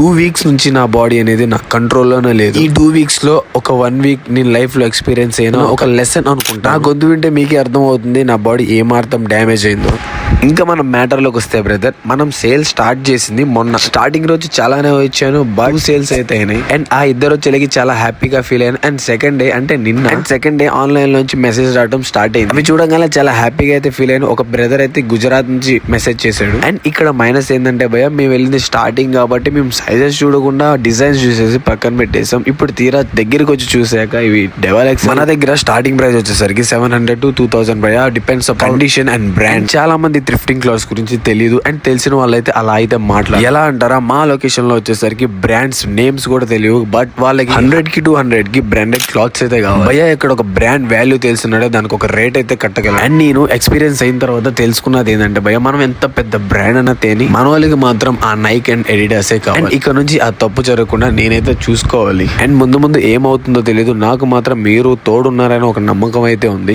2 weeks నుంచి నా body అనేది నా కంట్రోల్లోనే లేదు. ఈ 2 వీక్స్ లో ఒక 1 వీక్ నేను లైఫ్ లో ఎక్స్పీరియన్స్ అయినా ఒక లెసన్ అనుకుంటా. నా గొంతు వింటే మీకే అర్థం అవుతుంది నా బాడీ ఏ మాత్రం డ్యామేజ్ అయిందో. ఇంకా మనం మ్యాటర్ లోకి వస్తే బ్రదర్, మనం సేల్ స్టార్ట్ చేసింది మొన్న. స్టార్టింగ్ రోజు చాలానే వచ్చాను, బాగా సేల్స్ అయితే అయినాయి. అండ్ ఆ ఇద్దరు వచ్చేకి చాలా హ్యాపీగా ఫీల్ అయ్యాను. అండ్ సెకండ్ డే అంటే నిన్న, అండ్ సెకండ్ డే ఆన్లైన్ నుంచి మెసేజ్ రావడం స్టార్ట్ అయింది. అవి చూడగానే చాలా హ్యాపీగా అయితే ఫీల్ అయ్యాను. ఒక బ్రదర్ అయితే గుజరాత్ నుంచి మెసేజ్ చేశాడు. అండ్ ఇక్కడ మైనస్ ఏంటంటే భయ, మేము వెళ్ళింది స్టార్టింగ్ కాబట్టి మేము సైజెస్ చూడకుండా డిజైన్స్ చూసేసి పక్కన పెట్టేసాం. ఇప్పుడు తీరా దగ్గరికి వచ్చి చూసాక ఇవి డెవల్ ఎక్స్. మన దగ్గర స్టార్టింగ్ ప్రైస్ వచ్చేసరికి 700 to 2000 భయ, డిపెండ్స్ కండిషన్ అండ్ బ్రాండ్. చాలా మంది థ్రిఫ్టింగ్ క్లాత్స్ గురించి తెలియదు, అండ్ తెలిసిన వాళ్ళైతే అలా అయితే మాట్లాడారు. ఎలా అంటారా, మా లొకేషన్ లో వచ్చేసరికి బ్రాండ్స్ నేమ్స్ కూడా తెలియవు, బట్ వాళ్ళకి 100 కి 200 కి బ్రాండెడ్ క్లాత్స్ అయితే కావాలి. భయ ఇక్కడ ఒక బ్రాండ్ వాల్యూ తెలిసినాడే దానికి ఒక రేట్ అయితే కట్టగలం. అండ్ నేను ఎక్స్పీరియన్స్ అయిన తర్వాత తెలుసుకున్నది ఏంటంటే భయ, మనం ఎంత పెద్ద బ్రాండ్ అన్న తేని మన వాళ్ళకి మాత్రం ఆ నైక్ అండ్ ఎడిడాసే కావాలి. ఇక్కడ నుంచి ఆ తప్పు జరగకుండా నేనైతే చూసుకోవాలి. అండ్ ముందు ముందు ఏమవుతుందో తెలియదు, నాకు మాత్రం మీరు తోడున్నారని ఒక నమ్మకం అయితే ఉంది.